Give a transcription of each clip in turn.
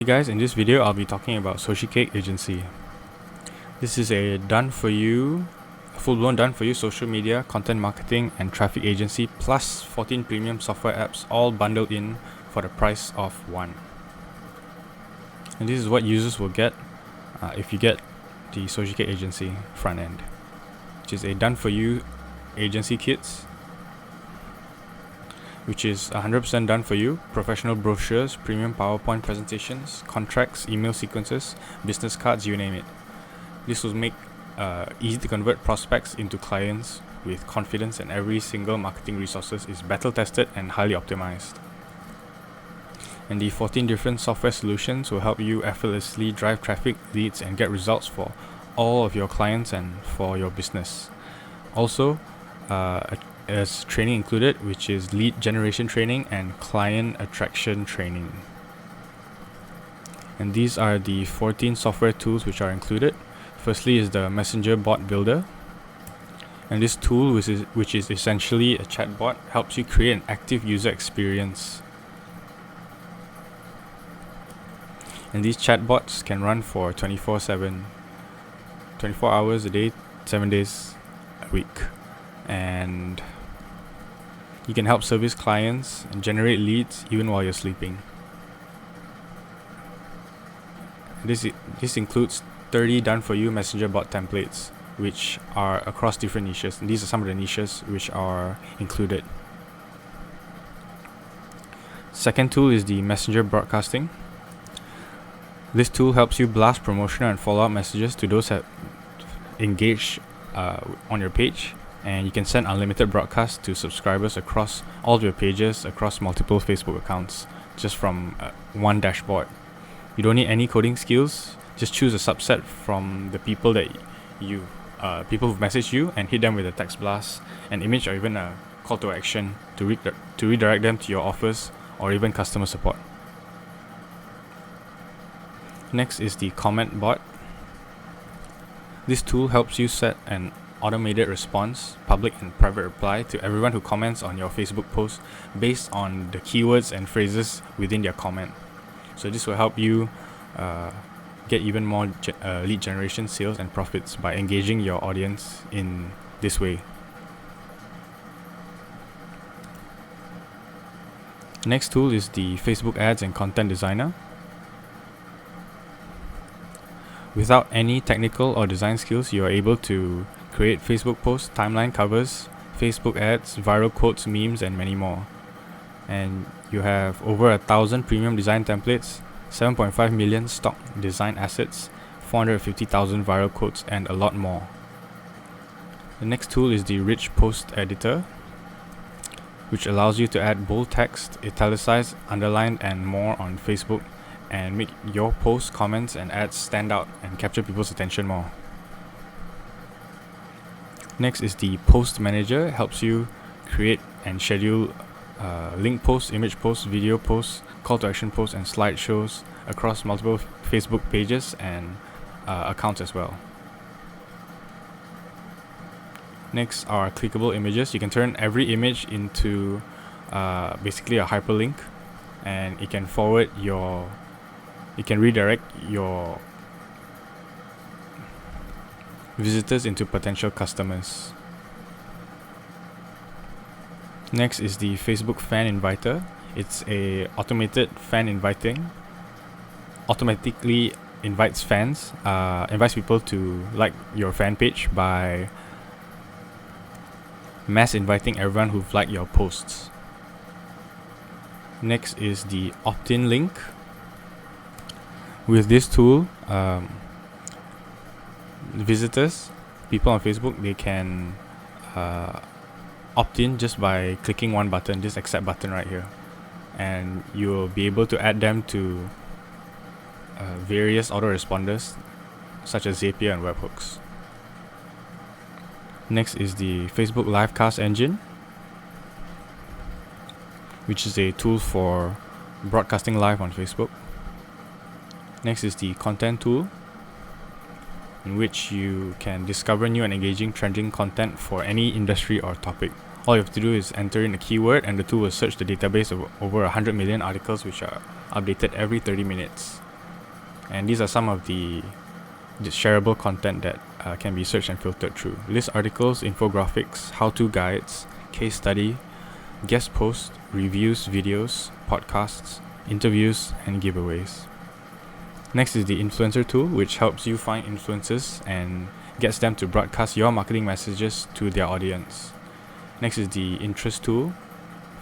Hey guys, in this video I'll be talking about SociCake Agency. This is a full-blown done-for-you social media, content marketing and traffic agency plus 14 premium software apps all bundled in for the price of one. And this is what users will get if you get the SociCake Agency front end, which is a done-for-you agency kits, which is 100% done for you, professional brochures, premium PowerPoint presentations, contracts, email sequences, business cards, you name it. This will make easy to convert prospects into clients with confidence, and every single marketing resources is battle tested and highly optimized. And the 14 different software solutions will help you effortlessly drive traffic, leads, and get results for all of your clients and for your business. Also, there's training included, which is lead generation training and client attraction training. And these are the 14 software tools which are included. Firstly is the Messenger Bot Builder. And this tool, which is essentially a chatbot, helps you create an active user experience. And these chatbots can run for 24/7, 24 hours a day, 7 days a week. And you can help service clients and generate leads even while you're sleeping. This includes 30 done-for-you messenger bot templates, which are across different niches. And these are some of the niches which are included. Second tool is the messenger broadcasting. This tool helps you blast promotional and follow-up messages to those that engage on your page. And you can send unlimited broadcasts to subscribers across all of your pages, across multiple Facebook accounts, just from one dashboard. You don't need any coding skills. Just choose a subset from the people that people who've messaged you, and hit them with a text blast, an image, or even a call to action to redirect them to your offers or even customer support. Next is the comment bot. This tool helps you set an automated response, public and private reply, to everyone who comments on your Facebook post based on the keywords and phrases within their comment. So this will help you get even more lead generation, sales, and profits by engaging your audience in this way. Next tool is the Facebook Ads and Content Designer. Without any technical or design skills, you are able to create Facebook posts, timeline covers, Facebook ads, viral quotes, memes, and many more. And you have over 1,000 premium design templates, 7.5 million stock design assets, 450,000 viral quotes, and a lot more. The next tool is the Rich Post Editor, which allows you to add bold text, italicized, underlined, and more on Facebook, and make your posts, comments, and ads stand out and capture people's attention more. Next is the Post Manager. It helps you create and schedule link posts, image posts, video posts, call to action posts, and slideshows across multiple Facebook pages and accounts as well. Next are clickable images. You can turn every image into basically a hyperlink, and it can redirect your visitors into potential customers. Next is the Facebook Fan Inviter. It's a automated fan inviting. Automatically invites people to like your fan page by mass inviting everyone who've liked your posts. Next is the opt-in link. With this tool, visitors, people on Facebook, they can opt in just by clicking one button, this accept button right here, and you'll be able to add them to various autoresponders such as Zapier and webhooks. Next is the Facebook Livecast Engine, which is a tool for broadcasting live on Facebook. Next is the Content tool, in which you can discover new and engaging trending content for any industry or topic. All you have to do is enter in a keyword, and the tool will search the database of over 100 million articles which are updated every 30 minutes. And these are some of the shareable content that can be searched and filtered through. List articles, infographics, how-to guides, case study, guest posts, reviews, videos, podcasts, interviews, and giveaways. Next is the influencer tool, which helps you find influencers and gets them to broadcast your marketing messages to their audience. Next is the interest tool.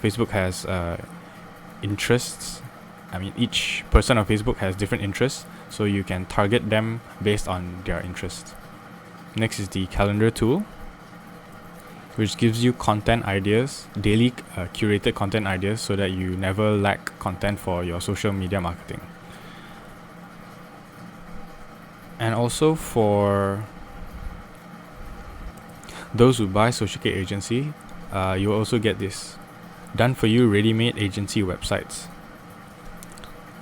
Facebook has interests. Each person on Facebook has different interests, so you can target them based on their interests. Next is the calendar tool, which gives you content ideas, daily curated content ideas, so that you never lack content for your social media marketing. And also for those who buy SociCake Agency, you will also get this done for you ready-made agency websites.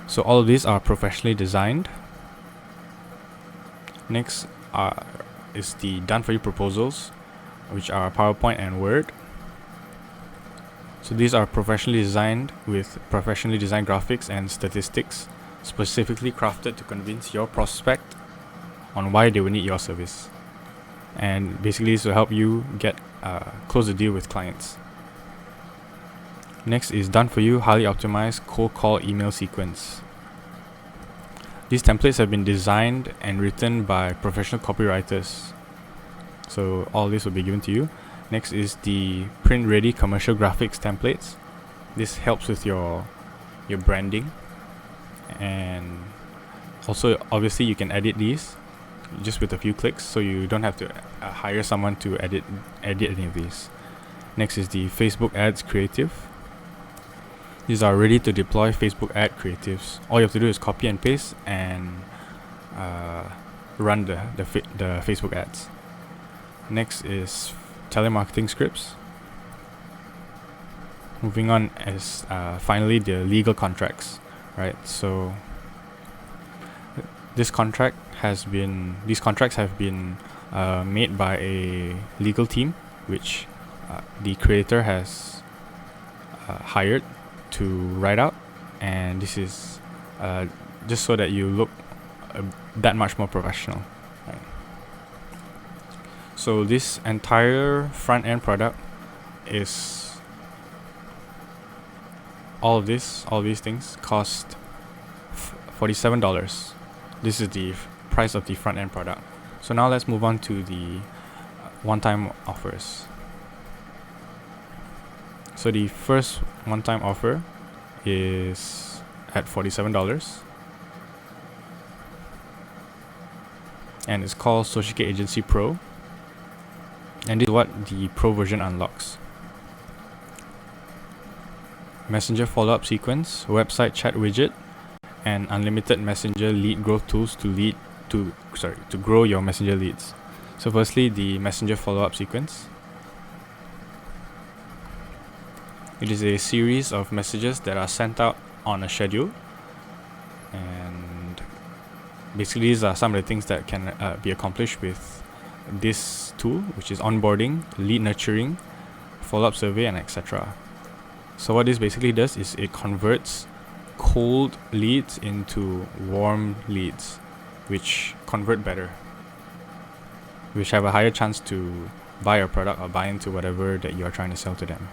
So all of these are professionally designed. Next is the done for you proposals, which are PowerPoint and Word. So these are professionally designed with professionally designed graphics and statistics, specifically crafted to convince your prospect on why they will need your service. And basically this will help you get close the deal with clients. Next is done for you highly optimized cold call email sequence. These templates have been designed and written by professional copywriters. So all this will be given to you. Next is the print ready commercial graphics templates. This helps with your branding, and also obviously you can edit these just with a few clicks, so you don't have to hire someone to edit any of these. Next is the Facebook ads creative. These are ready to deploy Facebook ad creatives. All you have to do is copy and paste and run the Facebook ads. Next is telemarketing scripts. Moving on is finally the legal contracts, right? So these contracts have been made by a legal team, which the creator has hired to write out, and this is just so that you look that much more professional, right? So this entire front end product is all these things cost $47. This is the price of the front end product. So now let's move on to the one-time offers. So the first one-time offer is at $47, and it's called SociCake Agency Pro, and this is what the Pro version unlocks: Messenger follow-up sequence, website chat widget, and unlimited Messenger lead growth tools to grow your Messenger leads. So firstly, the Messenger follow-up sequence. It is a series of messages that are sent out on a schedule, and basically these are some of the things that can be accomplished with this tool, which is onboarding, lead nurturing, follow-up survey, and etc. So what this basically does is it converts cold leads into warm leads, which convert better, which have a higher chance to buy your product or buy into whatever that you are trying to sell to them.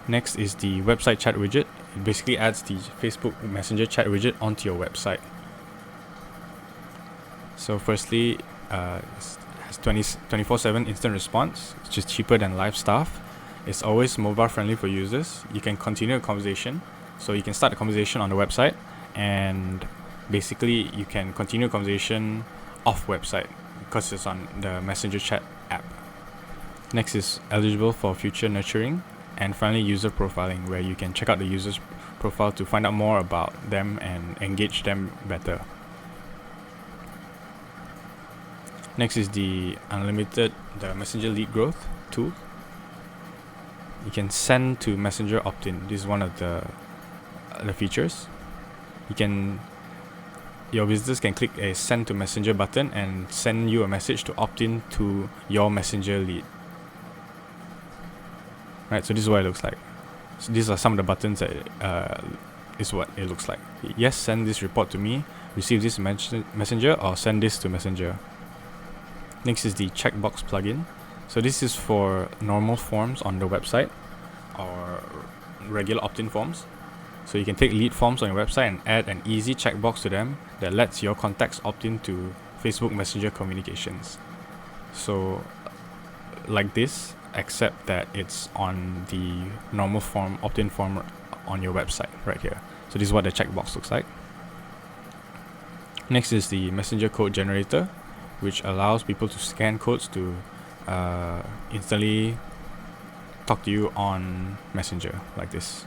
Next is the website chat widget. It basically adds the Facebook Messenger chat widget onto your website. So firstly, it has 24/7 instant response, which is cheaper than live staff. It's always mobile friendly for users. You can continue a conversation. So you can start a conversation on the website, and basically you can continue a conversation off website because it's on the Messenger chat app. Next is eligible for future nurturing. And finally, user profiling, where you can check out the user's profile to find out more about them and engage them better. Next is the Messenger lead growth tool. You can send to Messenger opt-in. This is one of the features. Your visitors can click a send to Messenger button and send you a message to opt in to your Messenger lead. Right, so this is what it looks like. So these are some of the buttons that is what it looks like. Yes, send this report to me, receive this messenger, or send this to messenger. Next is the checkbox plugin. So this is for normal forms on the website or regular opt-in forms. So you can take lead forms on your website and add an easy checkbox to them that lets your contacts opt in to Facebook Messenger communications. So like this, except that it's on the normal form, opt-in form on your website right here. So this is what the checkbox looks like. Next is the messenger code generator, which allows people to scan codes to instantly talk to you on Messenger like this.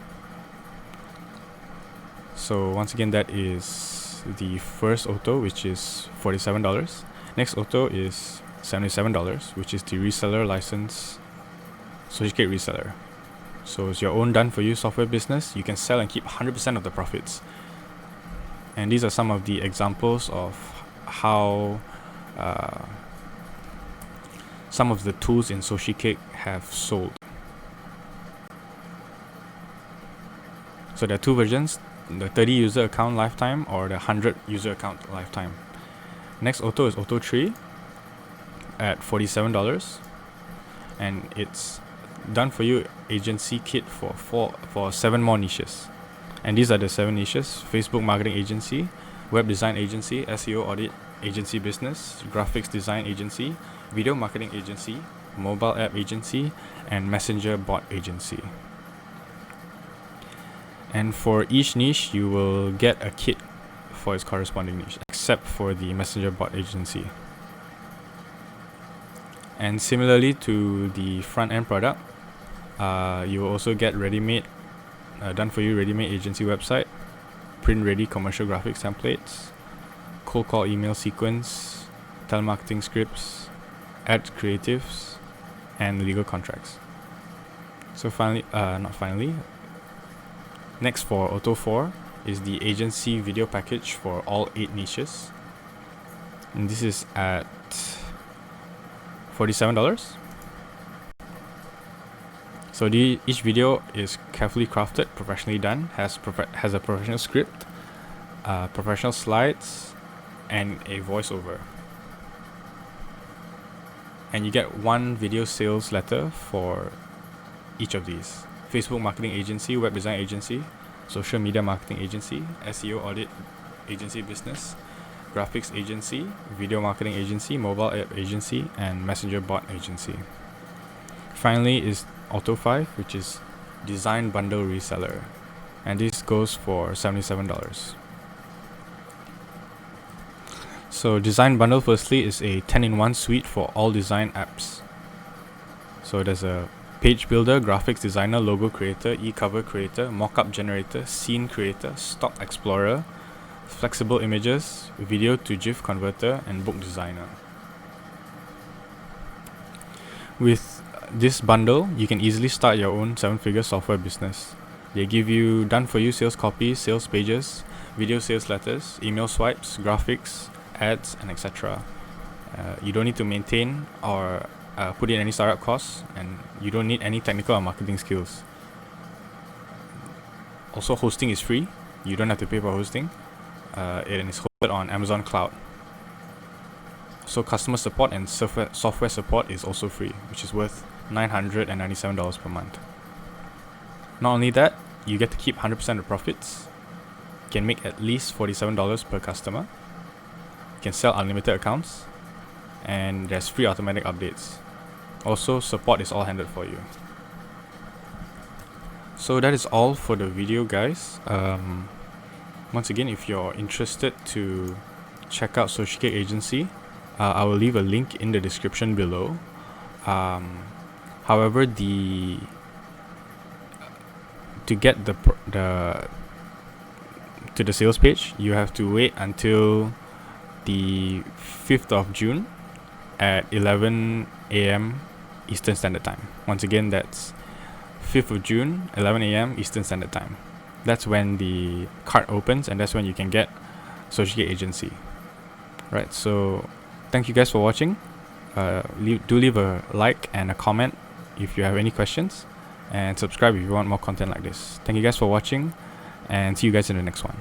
So once again, that is the first auto, which is $47. Next auto is $77, which is the reseller license, SociCake reseller. So it's your own done-for-you software business. You can sell and keep 100% of the profits. And these are some of the examples of how some of the tools in SociCake have sold. So there are two versions, the 30 user account lifetime or the 100 user account lifetime. Next auto is Auto 3 at $47, and it's done for you agency kit for 7 more niches. And these are the 7 niches: Facebook marketing agency, web design agency, SEO audit agency business, graphics design agency, video marketing agency, mobile app agency, and messenger bot agency. And for each niche, you will get a kit for its corresponding niche, except for the messenger bot agency. And similarly to the front end product, you will also get ready-made, done for you ready-made agency website, print ready commercial graphics templates, cold call email sequence, telemarketing scripts, ad creatives, and legal contracts. So next for Auto 4 is the agency video package for all 8 niches. And this is at $47. So each video is carefully crafted, professionally done, has a professional script, professional slides, and a voiceover. And you get 1 video sales letter for each of these: Facebook marketing agency, web design agency, social media marketing agency, SEO audit agency business, graphics agency, video marketing agency, mobile app agency, and messenger bot agency. Finally is Auto 5, which is design bundle reseller, and this goes for $77. So design bundle firstly is a 10-in-1 suite for all design apps. So there's a page builder, graphics designer, logo creator, e-cover creator, mockup generator, scene creator, stock explorer, flexible images, video to GIF converter, and book designer. With this bundle, you can easily start your own 7-figure software business. They give you done-for-you sales copies, sales pages, video sales letters, email swipes, graphics, ads, and etc. You don't need to maintain or put in any startup costs, and you don't need any technical or marketing skills. Also, hosting is free. You don't have to pay for hosting. It is hosted on Amazon Cloud. So customer support and software support is also free, which is worth $997 per month. Not only that, you get to keep 100% of profits. You can make at least $47 per customer. You can sell unlimited accounts, and there's free automatic updates. Also, support is all handled for you. So that is all for the video, guys. Once again, if you're interested to check out SociCake Agency, I will leave a link in the description below. However, to get to the sales page, you have to wait until the 5th of June at 11 a.m. Eastern Standard Time. Once again, that's 5th of June, 11 a.m. Eastern Standard Time. That's when the cart opens, and that's when you can get SociCake Agency. Right, so thank you guys for watching. Do leave a like and a comment if you have any questions, and subscribe if you want more content like this. Thank you guys for watching, and see you guys in the next one.